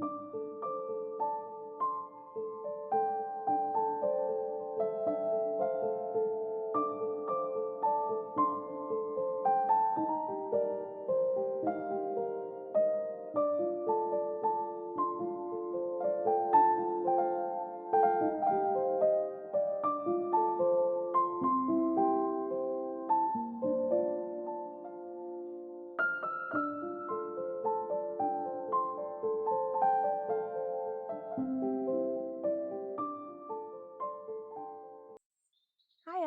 Hi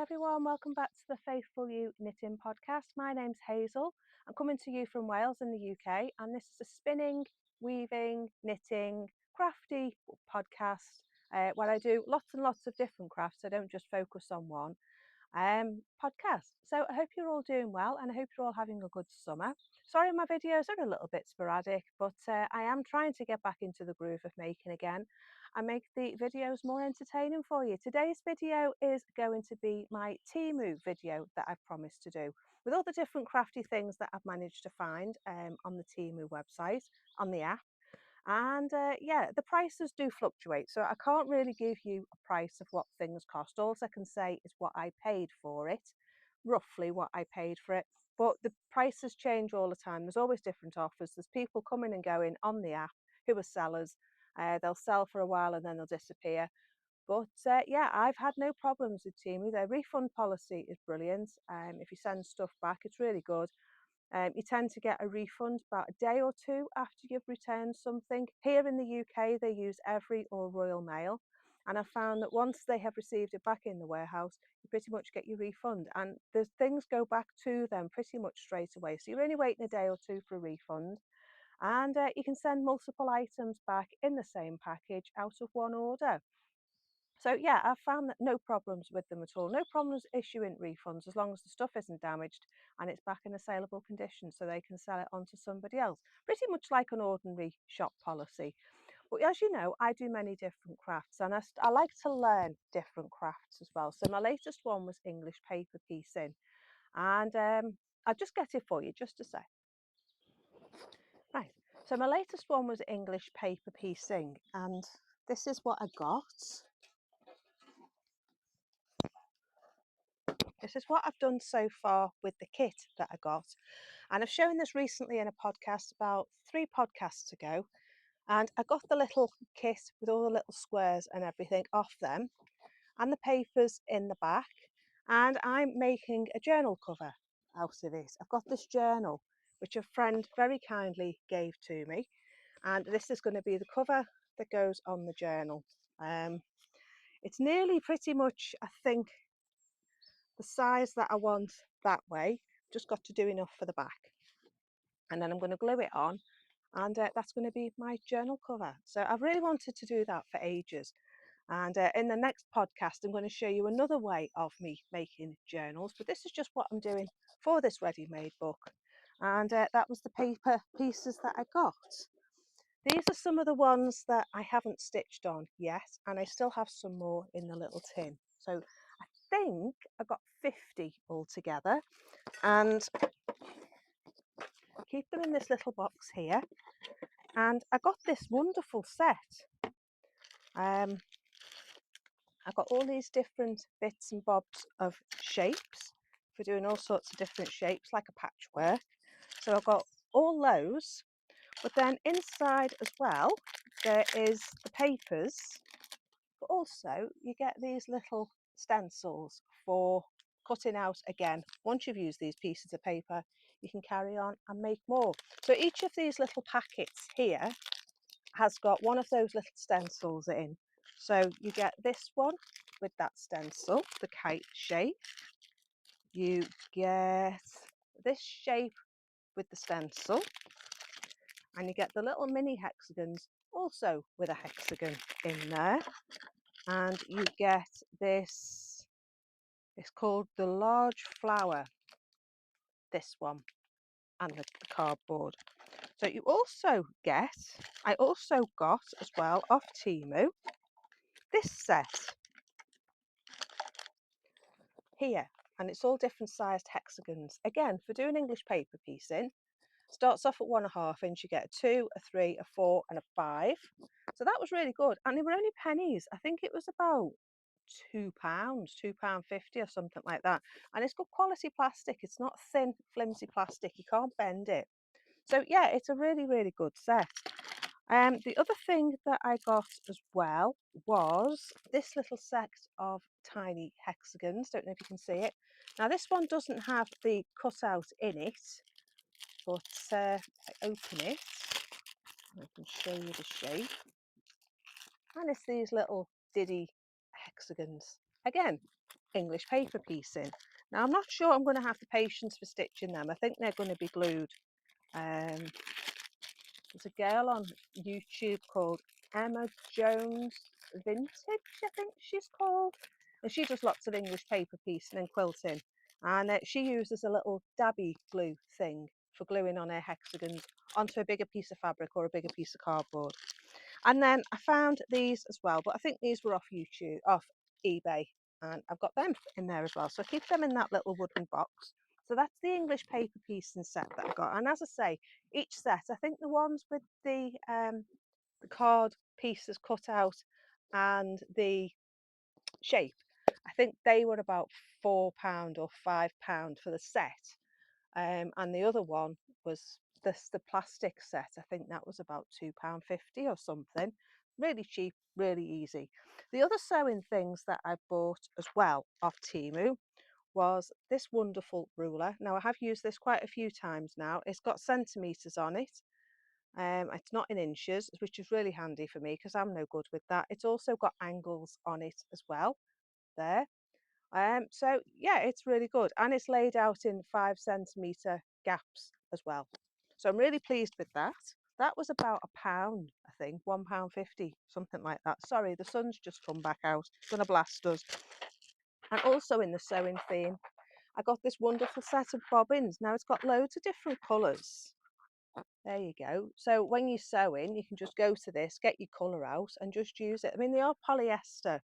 everyone, welcome back to the Faithful Ewe Knitting Podcast. My name's Hazel. I'm coming to you from Wales in the UK, and this is a spinning, weaving, knitting, crafty podcast where I do lots and lots of different crafts. I don't just focus on one podcast. So I hope you're all doing well, and I hope you're all having a good summer. Sorry my videos are a little bit sporadic, but I am trying to get back into the groove of making again and make the videos more entertaining for you. Today's video is going to be my Temu video that I've promised to do with all the different crafty things that I've managed to find on the Temu website, on the app. And yeah, the prices do fluctuate, so I can't really give you a price of what things cost. All I can say is what I paid for it, roughly what I paid for it. But the prices change all the time. There's always different offers. There's people coming and going on the app who are sellers. They'll sell for a while and then they'll disappear. But yeah, I've had no problems with Temu. Their refund policy is brilliant. If you send stuff back, it's really good. You tend to get a refund about a day or two after you've returned something. Here in the UK, they use Every or Royal Mail. And I found that once they have received it back in the warehouse, you pretty much get your refund. And the things go back to them pretty much straight away. So you're only waiting a day or two for a refund. And you can send multiple items back in the same package out of one order. So yeah, I've found that no problems with them at all. No problems issuing refunds as long as the stuff isn't damaged and it's back in a saleable condition so they can sell it on to somebody else. Pretty much like an ordinary shop policy. But as you know, I do many different crafts and I like to learn different crafts as well. So my latest one was English paper piecing. And I'll just get it for you, just a sec. Right, so my latest one was English paper piecing, and this is what I got. This is what I've done so far with the kit that I got. And I've shown this recently in a podcast about 3 podcasts ago. And I got the little kit with all the little squares and everything off them and the papers in the back. And I'm making a journal cover out of it. I've got this journal, which a friend very kindly gave to me. And this is going to be the cover that goes on the journal. It's nearly pretty much, I think, the size that I want that way. Just got to do enough for the back, and then I'm going to glue it on, and that's going to be my journal cover. So I've really wanted to do that for ages, and in the next podcast I'm going to show you another way of me making journals, but this is just what I'm doing for this ready-made book. And that was the paper pieces that I got. These are some of the ones that I haven't stitched on yet, and I still have some more in the little tin. So I think I got 50 altogether, and I keep them in this little box here. And I got this wonderful set. I got all these different bits and bobs of shapes for doing all sorts of different shapes, like a patchwork. So I've got all those. But then inside as well, there is the papers, but also you get these little stencils for cutting out again. Once you've used these pieces of paper, you can carry on and make more. So each of these little packets here has got one of those little stencils in. So you get this one with that stencil, the kite shape. You get this shape with the stencil, and you get the little mini hexagons also with a hexagon in there. And you get this, it's called the large flower, this one, and the cardboard. So you also get, I also got as well off Temu, this set here, and it's all different sized hexagons, again for doing English paper piecing. Starts off at 1.5 inch. You get a 2, a 3, a 4 and a 5. So that was really good. And they were only pennies. I think it was about £2, £2.50 or something like that. And it's good quality plastic. It's not thin, flimsy plastic. You can't bend it. So yeah, it's a really, really good set. The other thing that I got as well was this little set of tiny hexagons. Don't know if you can see it. Now this one doesn't have the cutout in it, but if I open it, I can show you the shape. And it's these little diddy hexagons. Again, English paper piecing. Now I'm not sure I'm going to have the patience for stitching them. I think they're going to be glued. There's a girl on YouTube called Emma Jones Vintage, I think she's called. And she does lots of English paper piecing and quilting. And she uses a little dabby glue thing for gluing on her hexagons onto a bigger piece of fabric or a bigger piece of cardboard. And then I found these as well, but I think these were off YouTube, off eBay. And I've got them in there as well. So I keep them in that little wooden box. So that's the English paper piecing set that I got. And as I say, each set, I think the ones with the card pieces cut out and the shape, I think they were about £4 or £5 for the set. And the other one was the plastic set. I think that was about £2.50 or something. Really cheap, really easy. The other sewing things that I bought as well off Temu was this wonderful ruler. Now I have used this quite a few times now. It's got centimetres on it. It's not in inches, which is really handy for me because I'm no good with that. It's also got angles on it as well there. So yeah, it's really good, and it's laid out in 5 centimetre gaps as well. So I'm really pleased with that. That was about £1, I think, £1.50, something like that. Sorry, the sun's just come back out. It's gonna blast us. And also in the sewing theme, I got this wonderful set of bobbins. Now it's got loads of different colours. There you go. So when you're sewing, you can just go to this, get your colour out and just use it. I mean, they are polyester,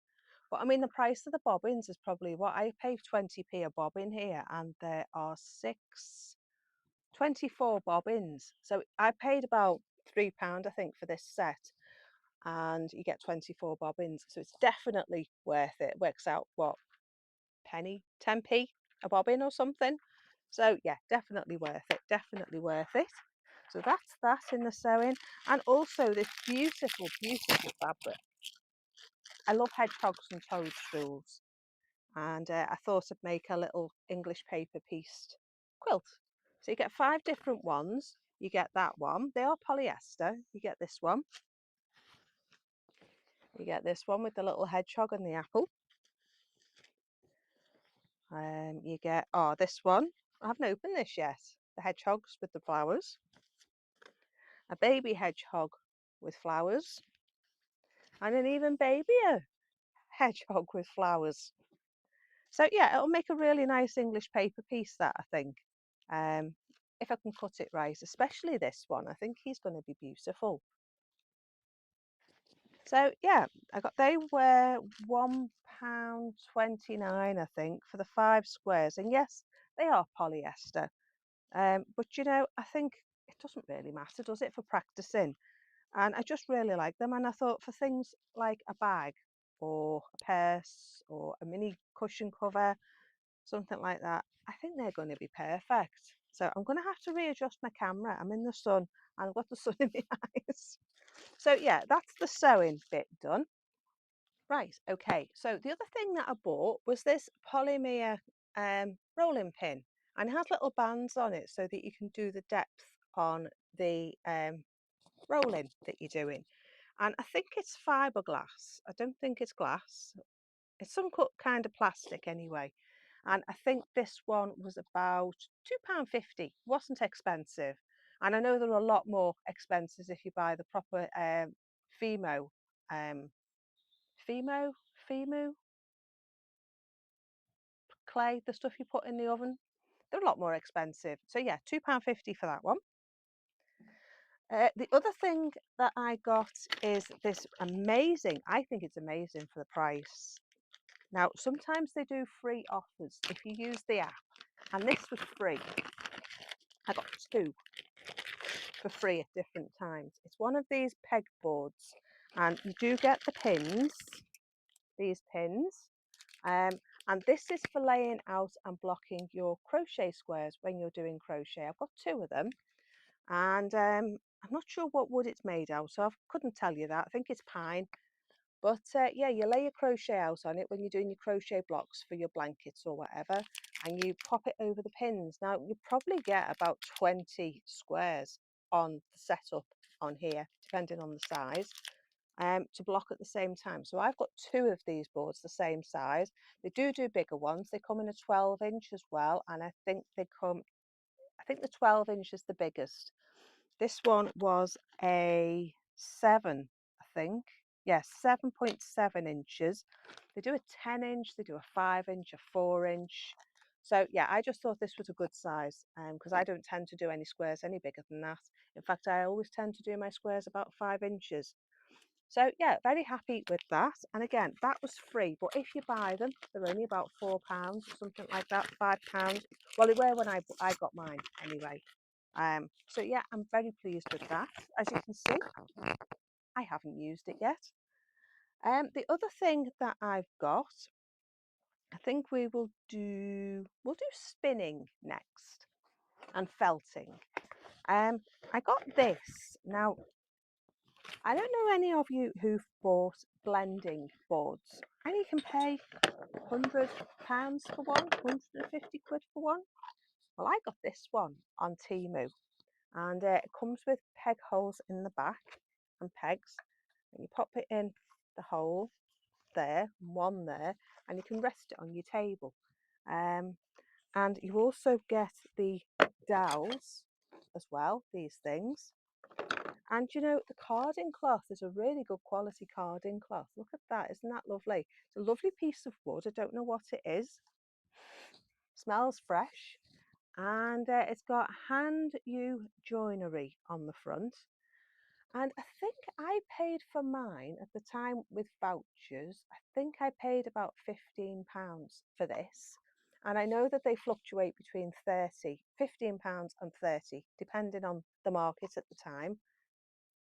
but I mean, the price of the bobbins is probably what I pay 20p a bobbin here, and there are 24 bobbins. So I paid about £3, I think, for this set, and you get 24 bobbins. So it's definitely worth it. It works out what, penny, 10p a bobbin or something. So yeah, definitely worth it. Definitely worth it. So that's that in the sewing, and also this beautiful, beautiful fabric. I love hedgehogs and toadstools, and I thought I'd make a little English paper pieced quilt. So you get 5 different ones. You get that one. They are polyester. You get this one. You get this one with the little hedgehog and the apple. You get, this one. I haven't opened this yet. The hedgehogs with the flowers. A baby hedgehog with flowers. And an even babier hedgehog with flowers. So yeah, it'll make a really nice English paper piece, that I think. If I can cut it right, especially this one, I think he's going to be beautiful. So yeah, they were £1.29, I think, for the 5 squares. And yes, they are polyester. But you know, I think it doesn't really matter, does it, for practicing? And I just really like them. And I thought for things like a bag or a purse or a mini cushion cover, something like that, I think they're going to be perfect. So I'm going to have to readjust my camera. I'm in the sun and I've got the sun in my eyes. So yeah, that's the sewing bit done. Right, okay. So the other thing that I bought was this Polymer rolling pin, and it has little bands on it so that you can do the depth on the rolling that you're doing. And I think it's fiberglass. I don't think it's glass. It's some kind of plastic anyway. And I think this one was about £2.50. Wasn't expensive. And I know there are a lot more expenses if you buy the proper Fimo, Fimo clay, the stuff you put in the oven. They're a lot more expensive. So yeah, £2.50 for that one. The other thing that I got is this amazing, I think it's amazing for the price. Now, sometimes they do free offers if you use the app, and this was free. I got 2. for free at different times. It's one of these peg boards, and you do get the pins, these pins. And this is for laying out and blocking your crochet squares when you're doing crochet. I've got 2 of them, and I'm not sure what wood it's made out of. Couldn't tell you that. I think it's pine. But yeah, you lay your crochet out on it when you're doing your crochet blocks for your blankets or whatever, and you pop it over the pins. Now, you probably get about 20 squares on the setup on here, depending on the size, to block at the same time. So I've got 2 of these boards the same size. They do bigger ones. They come in a 12-inch as well, and I think the 12-inch is the biggest. This one was a 7, I think. Yes, 7.7 inches. They do a 10-inch, they do a 5-inch, a 4-inch. So yeah, I just thought this was a good size because I don't tend to do any squares any bigger than that. In fact, I always tend to do my squares about 5 inches. So yeah, very happy with that. And again, that was free, but if you buy them, they're only about £4 or something like that, £5. Well, they were when I got mine anyway. So yeah, I'm very pleased with that. As you can see, I haven't used it yet. The other thing that I've got, I think we'll do spinning next and felting. I got this. Now, I don't know any of you who've bought blending boards, and you can pay £100 for one, 150 quid for one. Well, I got this one on Temu, and it comes with peg holes in the back and pegs, and you pop it in the hole there, one there, and you can rest it on your table. And you also get the dowels as well, these things. And you know, the carding cloth is a really good quality carding cloth. Look at that, isn't that lovely? It's a lovely piece of wood. I don't know what it is. Smells fresh. And it's got hand U joinery on the front. And I think I paid for mine at the time with vouchers. I think I paid about £15 for this. And I know that they fluctuate between £15 and 30, depending on the market at the time.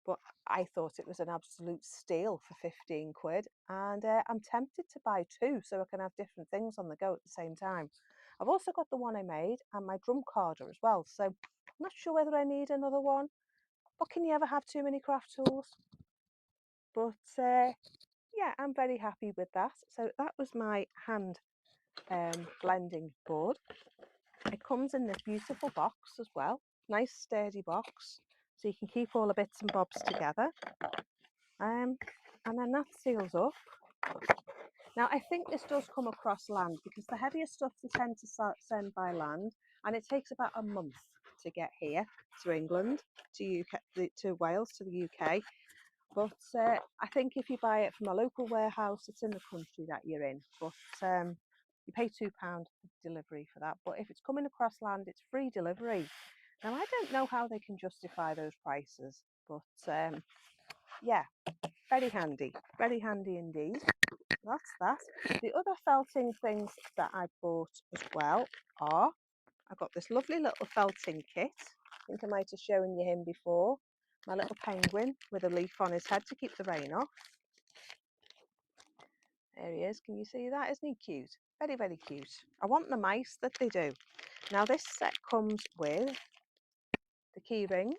But I thought it was an absolute steal for 15 quid. And I'm tempted to buy 2 so I can have different things on the go at the same time. I've also got the one I made and my drum carder as well. So I'm not sure whether I need another one. But can you ever have too many craft tools? But yeah, I'm very happy with that. So that was my hand blending board. It comes in this beautiful box as well. Nice sturdy box. So you can keep all the bits and bobs together. And then that seals up. Now, I think this does come across land because the heavier stuff they tend to send by land, and it takes about a month to get here to England, to UK, to Wales, to the UK. But I think if you buy it from a local warehouse, it's in the country that you're in. But you pay £2 delivery for that. But if it's coming across land, it's free delivery. Now, I don't know how they can justify those prices, but yeah, very handy indeed. That's that. The other felting things that I bought as well are, I got this lovely little felting kit. I think I might have shown you him before. My little penguin with a leaf on his head to keep the rain off. There he is. Can you see that? Isn't he cute? Very, very cute. I want the mice that they do. Now this set comes with the key ring,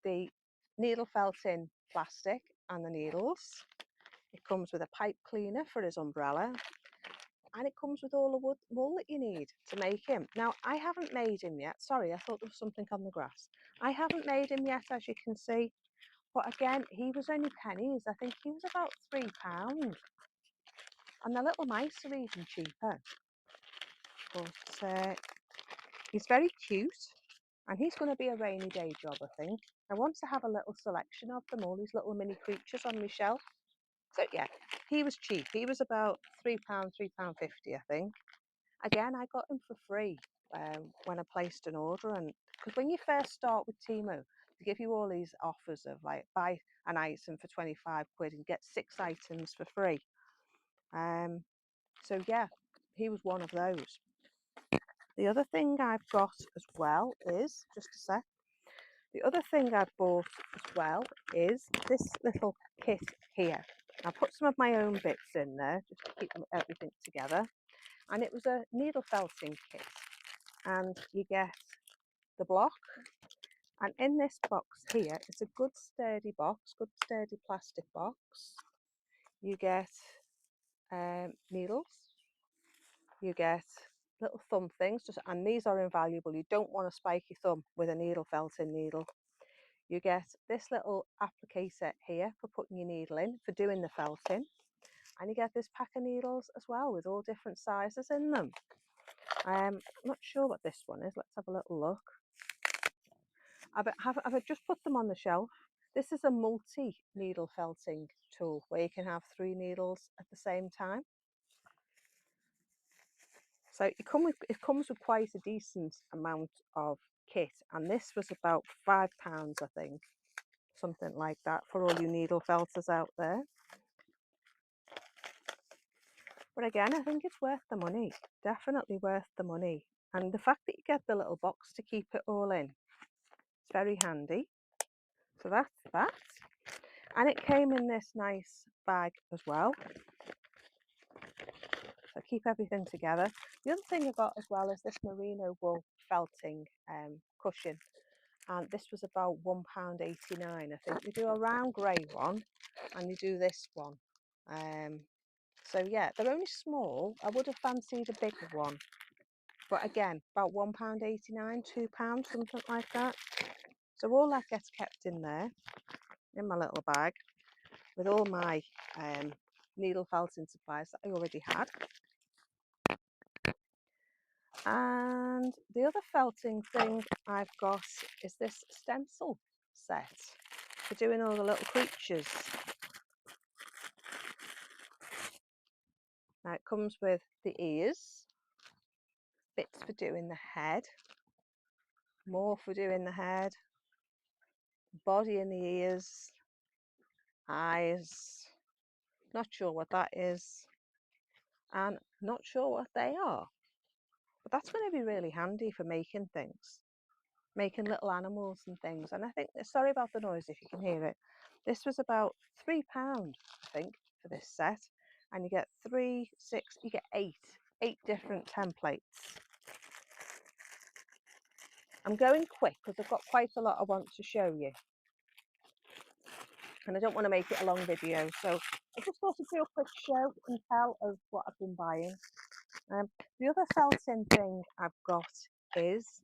the needle felting plastic and the needles. It comes with a pipe cleaner for his umbrella, and it comes with all the wool that you need to make him. Now, I haven't made him yet. Sorry, I thought there was something on the grass. I haven't made him yet, as you can see. But again, he was only pennies. I think he was about £3. And the little mice are even cheaper. But he's very cute. And he's going to be a rainy day job, I think. I want to have a little selection of them, all these little mini creatures on my shelf. So yeah, he was cheap. He was about £3, £3.50, I think. Again, I got him for free when I placed an order. And because when you first start with Temu, they give you all these offers of like buy an item for 25 quid and get 6 items for free. So yeah, he was one of those. The other thing I've got as well is, just a sec, the other thing I've bought as well is this little kit here. I put some of my own bits in there just to keep everything together. And it was a needle felting kit. And you get the block. And in this box here, it's a good sturdy box, good sturdy plastic box. You get needles. You get little thumb things, and these are invaluable. You don't want to spike your thumb with a needle felting needle. You get this little applicator here for putting your needle in, for doing the felting. And you get this pack of needles as well with all different sizes in them. I'm not sure what this one is. Let's have a little look. I've just put them on the shelf. This is a multi-needle felting tool where you can have 3 needles at the same time. So it comes with quite a decent amount of kit, and this was about £5, I think, something like that, for all you needle felters out there. But again, I think it's worth the money, definitely worth the money. And the fact that you get the little box to keep it all in, it's very handy. So that's that. And it came in this nice bag as well. So keep everything together. The other thing I got as well is this merino wool felting cushion. And this was about £1.89. I think they do a round grey one and they do this one. So yeah, they're only small. I would have fancied a bigger one. But again, about £1.89, £2, something like that. So all that gets kept in there, in my little bag, with all my needle felting supplies that I already had. And the other felting thing I've got is this stencil set for doing all the little creatures. Now it comes with the ears, bits for doing the head, more for doing the head, body and the ears, eyes, not sure what that is, and not sure what they are. But that's going to be really handy for making things, making little animals and things. And I think, sorry about the noise if you can hear it, this was about £3, I think, for this set. And you get 3, 6, you get 8 different templates. I'm going quick because I've got quite a lot I want to show you. And I don't want to make it a long video. So I just thought to do a quick show and tell of what I've been buying. The other felting thing I've got is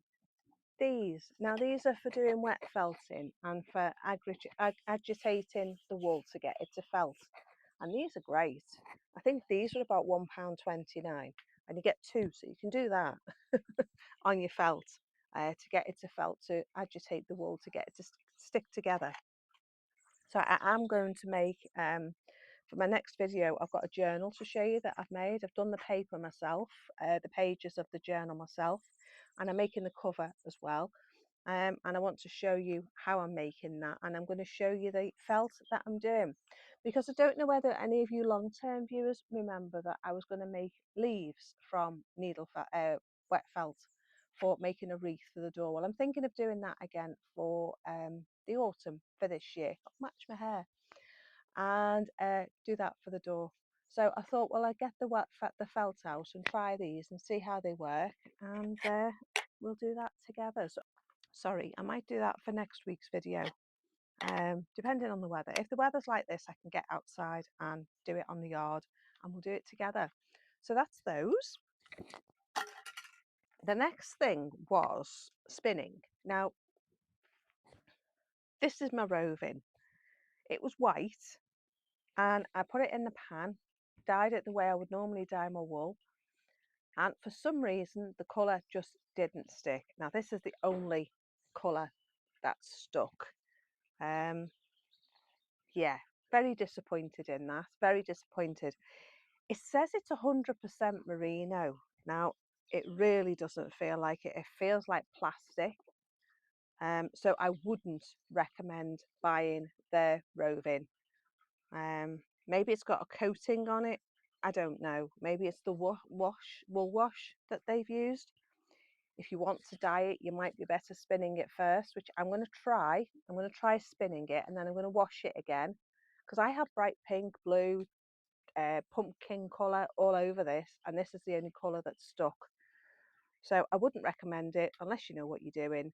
these. Now these are for doing wet felting and for agitating the wool to get it to felt. And these are great. I think these are about £1.29 and you get 2, so you can do that on your felt to get it to felt, to agitate the wool to get it to stick together. So I am going to make, for my next video, I've got a journal to show you that I've made. I've done the paper myself, the pages of the journal myself, and I'm making the cover as well. And I want to show you how I'm making that, and I'm going to show you the felt that I'm doing, because I don't know whether any of you long-term viewers remember that I was going to make leaves from wet felt for making a wreath for the door. Well, I'm thinking of doing that again for the autumn for this year. Match my hair and do that for the door. So I thought, well, I'd get the felt out and try these and see how they work, and we'll do that together. So, sorry, I might do that for next week's video, depending on the weather. If the weather's like this, I can get outside and do it on the yard, and we'll do it together. So that's those. The next thing was spinning. Now, this is my roving. It was white, and I put it in the pan, dyed it the way I would normally dye my wool, and for some reason the colour just didn't stick. Now this is the only colour that stuck. Yeah, very disappointed in that, very disappointed. It says it's 100% merino. Now it really doesn't feel like it. It feels like plastic. So I wouldn't recommend buying their roving. Maybe it's got a coating on it. I don't know. Maybe it's the wool wash that they've used. If you want to dye it, you might be better spinning it first, which I'm going to try. I'm going to try spinning it, and then I'm going to wash it again, because I have bright pink, blue, pumpkin colour all over this, and this is the only colour that's stuck. So I wouldn't recommend it unless you know what you're doing,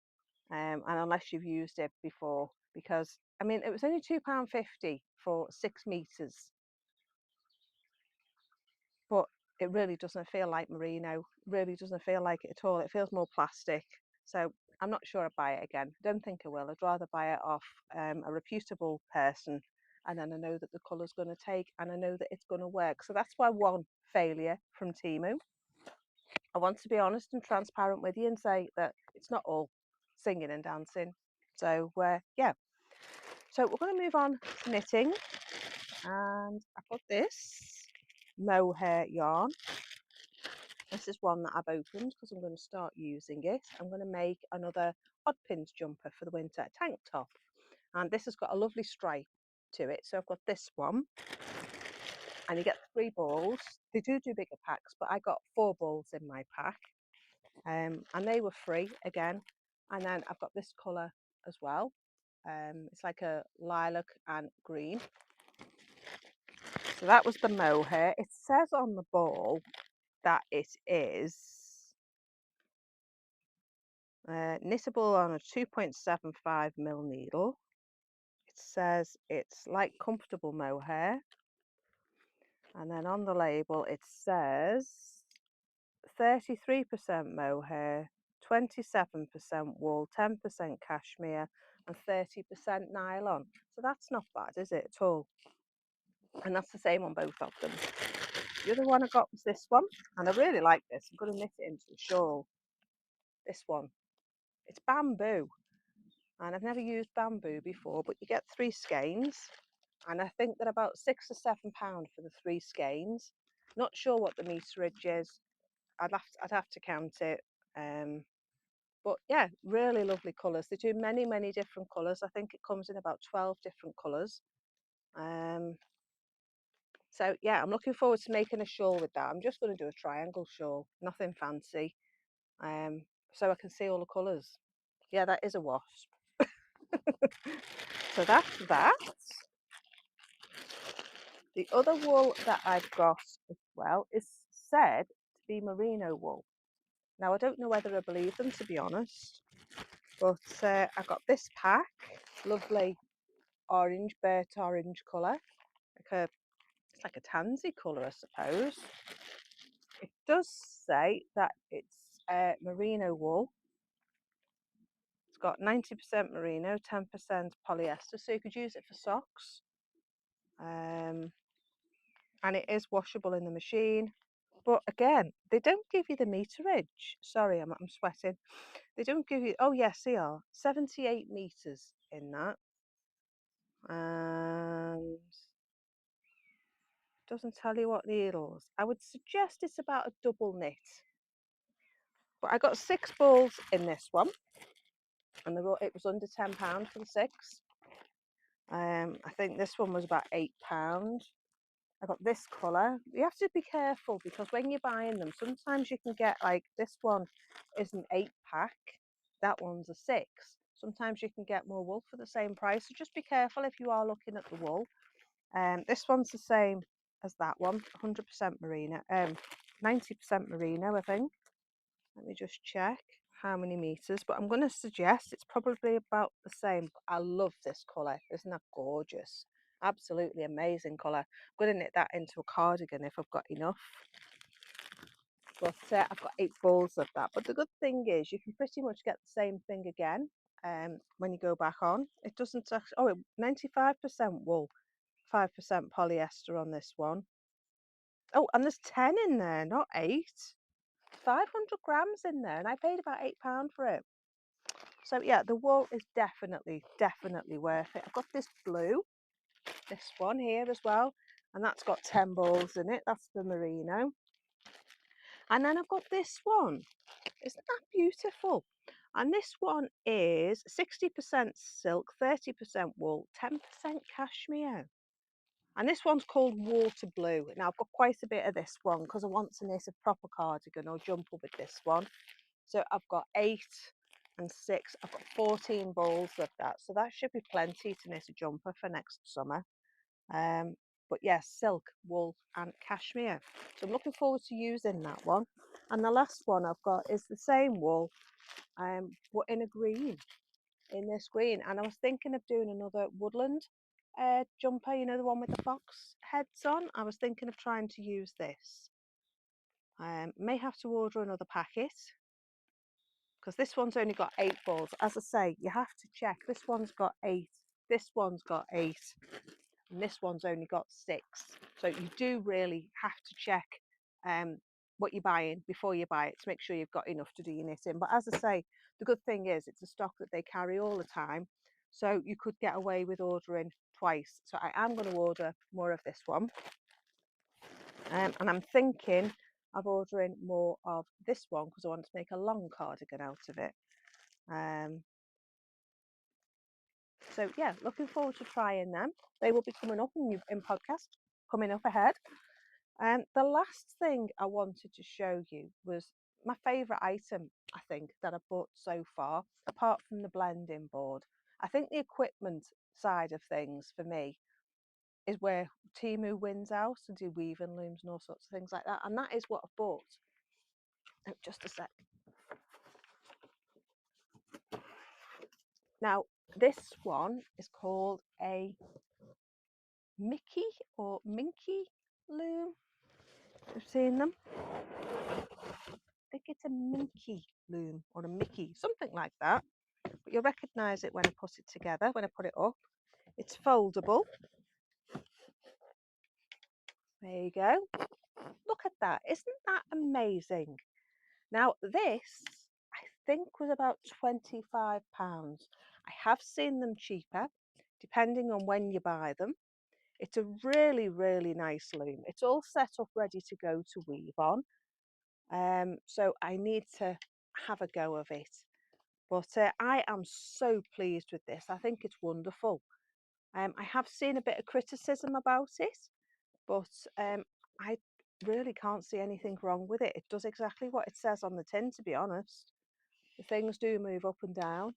and unless you've used it before, because I mean it was only £2.50 for 6 meters, but it really doesn't feel like merino. Really doesn't feel like it at all. It feels more plastic. So I'm not sure I'd buy it again. I don't think I will. I'd rather buy it off a reputable person, and then I know that the colour's going to take, and I know that it's going to work. So that's why one failure from Temu. I want to be honest and transparent with you and say that it's not all singing and dancing. So yeah. So we're going to move on to knitting, and I've got this mohair yarn. This is one that I've opened because I'm going to start using it. I'm going to make another odd pins jumper for the winter, tank top. And this has got a lovely stripe to it. So I've got this one, and you get 3 balls. They do bigger packs, but I got 4 balls in my pack. And they were free again. And then I've got this colour as well. It's like a lilac and green. So that was the mohair. It says on the ball that it is knittable on a 2.75mm needle. It says it's light comfortable mohair, and then on the label it says 33% mohair, 27% wool, 10% cashmere and 30% nylon. So that's not bad, is it, at all? And that's the same on both of them. The other one I got was this one, and I really like this. I'm going to knit it into a shawl. This one, it's bamboo, and I've never used bamboo before, but you get 3 skeins, and I think they're about £6 or £7 for the 3 skeins. Not sure what the meterage is. I'd have to count it. But yeah, really lovely colours. They do many different colours. I think it comes in about 12 different colours. So yeah, I'm looking forward to making a shawl with that. I'm just going to do a triangle shawl, nothing fancy, so I can see all the colours. Yeah, that is a wasp. So that's that. The other wool that I've got as well is said to be merino wool. Now, I don't know whether I believe them, to be honest, but I got this pack, lovely orange, burnt orange colour. It's like a tansy colour, I suppose. It does say that it's merino wool. It's got 90% merino, 10% polyester, so you could use it for socks. And it is washable in the machine. But again, they don't give you the meterage. Sorry, I'm sweating. They don't give you, oh yes, they are. 78 meters in that. And it doesn't tell you what needles. I would suggest it's about a double knit. But I got 6 balls in this one, and it was under £10 for the 6. I think this one was about £8. I got this colour. You have to be careful because when you're buying them, sometimes you can get, like, this one is an 8-pack, that one's a 6. Sometimes you can get more wool for the same price, so just be careful if you are looking at the wool. This one's the same as that one, 100% merino, 90% merino, I think. Let me just check how many meters, but I'm going to suggest it's probably about the same. I love this colour. Isn't that gorgeous? Absolutely amazing colour. I'm going to knit that into a cardigan if I've got enough. But I've got 8 balls of that. But the good thing is you can pretty much get the same thing again when you go back on. It doesn't actually, 95% wool, 5% polyester on this one. Oh, and there's 10 in there, not 8. 500 grams in there, and I paid about £8 for it. So yeah, the wool is definitely worth it. I've got this blue, this one here as well, and that's got 10 balls in it. That's the merino. And then I've got this one. Isn't that beautiful? And this one is 60% silk, 30% wool, 10% cashmere. And this one's called water blue. Now I've got quite a bit of this one because I want to knit a proper cardigan or jumper with this one. So I've got 8 and 6. I've got 14 balls of that. So that should be plenty to knit a jumper for next summer. But yes, silk, wool and cashmere. So I'm looking forward to using that one. And the last one I've got is the same wool, but in a green, in this green. And I was thinking of doing another woodland jumper, you know, the one with the fox heads on. I was thinking of trying to use this. May have to order another packet because this one's only got 8 balls. As I say, you have to check. This one's got 8, this one's got 8, and this one's only got 6. So you do really have to check what you're buying before you buy it to make sure you've got enough to do your knitting. But as I say, the good thing is it's a stock that they carry all the time, so you could get away with ordering twice. So I am going to order more of this one, and I'm thinking of ordering more of this one because I want to make a long cardigan out of it. So yeah, looking forward to trying them. They will be coming up in podcast, coming up ahead. And the last thing I wanted to show you was my favourite item, I think, that I've bought so far, apart from the blending board. I think the equipment side of things for me is where Temu wins out and do weaving looms and all sorts of things like that. And that is what I've bought. Oh, just a sec. Now, this one is called a Mickey or Minky loom. I've seen them. I think it's a Minky loom or a Mickey, something like that. But you'll recognise it when I put it together, when I put it up. It's foldable. There you go. Look at that. Isn't that amazing? Now, this, I think, was about £25. I have seen them cheaper, depending on when you buy them. It's a really, really nice loom. It's all set up ready to go to weave on. So I need to have a go of it. But I am so pleased with this. I think it's wonderful. I have seen a bit of criticism about it, but I really can't see anything wrong with it. It does exactly what it says on the tin, to be honest. The things do move up and down.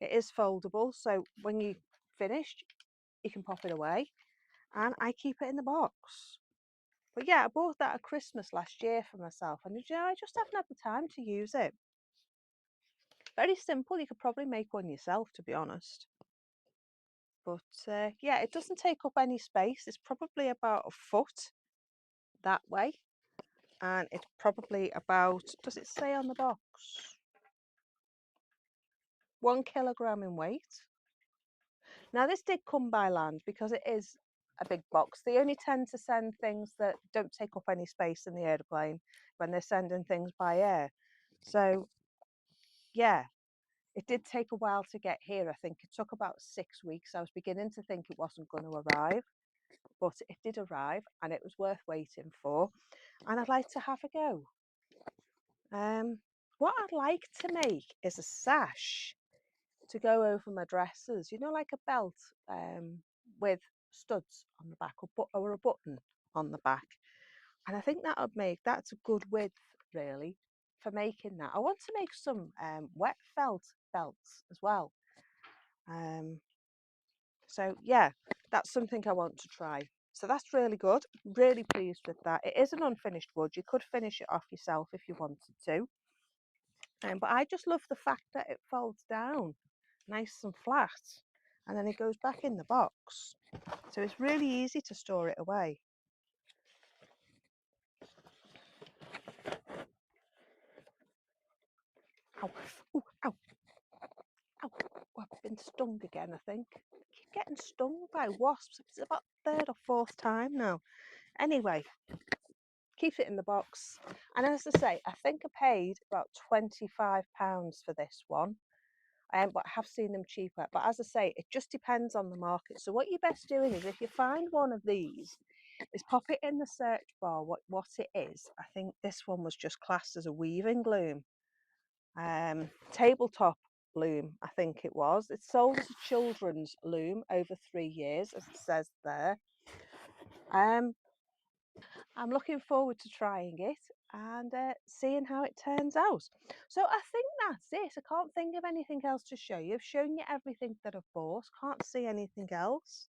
It is foldable, so when you're finished, you can pop it away. And I keep it in the box. But yeah, I bought that at Christmas last year for myself, and you know, I just haven't had the time to use it. Very simple. You could probably make one yourself, to be honest. But yeah, it doesn't take up any space. It's probably about a foot that way, and it's probably about, does it say on the box, 1 kilogram in weight. Now this did come by land because it is a big box. They only tend to send things that don't take up any space in the airplane when they're sending things by air. So yeah, it did take a while to get here. I think it took about 6 weeks. I was beginning to think it wasn't going to arrive, but it did arrive and it was worth waiting for. And I'd like to have a go. What I'd like to make is a sash to go over my dresses, you know, like a belt with studs on the back or a button on the back. And I think that would make, that's a good width really for making that. I want to make some wet felt belts as well. So yeah, that's something I want to try. So that's really good. Really pleased with that. It is an unfinished wood. You could finish it off yourself if you wanted to. But I just love the fact that it folds down nice and flat and then it goes back in the box. So it's really easy to store it away. Ow, ooh, ow, ow. Oh, I've been stung again, I think. I keep getting stung by wasps. It's about the 3rd or 4th time now. Anyway, keep it in the box. And as I say, I think I paid about £25 for this one. But I have seen them cheaper. But as I say, it just depends on the market. So what you're best doing is if you find one of these, is pop it in the search bar what it is. I think this one was just classed as a weaving loom. Tabletop loom, I think it was. It's sold as a children's loom over 3 years, as it says there. I'm looking forward to trying it. and seeing how it turns out. So I think that's it. I can't think of anything else to show you. I've shown you everything that I've bought. Can't see anything else.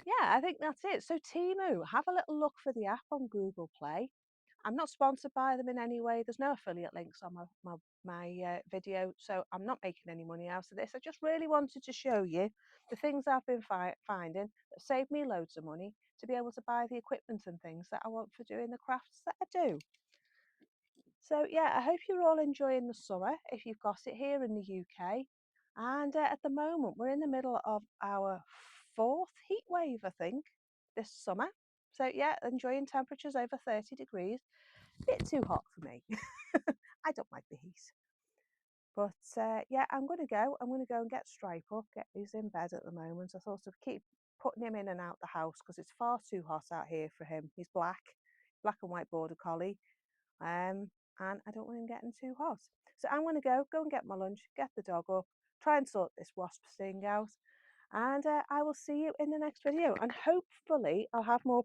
Yeah, I think that's it. So Temu, have a little look for the app on Google Play. I'm not sponsored by them in any way. There's no affiliate links on my video, so I'm not making any money out of this. I just really wanted to show you the things I've been finding that saved me loads of money to be able to buy the equipment and things that I want for doing the crafts that I do. So yeah, I hope you're all enjoying the summer if you've got it here in the UK. And at the moment, we're in the middle of our fourth heat wave, I think, this summer. So yeah, enjoying temperatures over 30 degrees. Bit too hot for me. I don't like the heat. But yeah, I'm going to go. I'm going to go and get Stripe up. He's in bed at the moment. I sort of keep putting him in and out the house because it's far too hot out here for him. He's black and white border collie. And I don't want him getting too hot. So I'm going to go and get my lunch, get the dog up, try and sort this wasp sting out, and I will see you in the next video. And hopefully I'll have more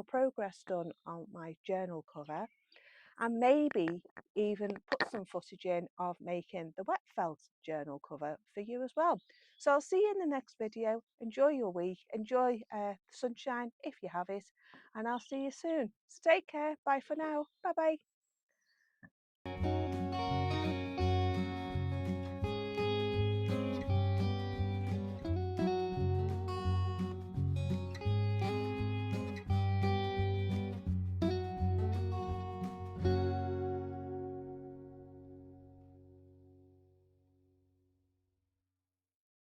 progress done on my journal cover, and maybe even put some footage in of making the wet felt journal cover for you as well. So I'll see you in the next video. Enjoy your week, enjoy the sunshine if you have it, and I'll see you soon. So take care, bye for now, bye bye.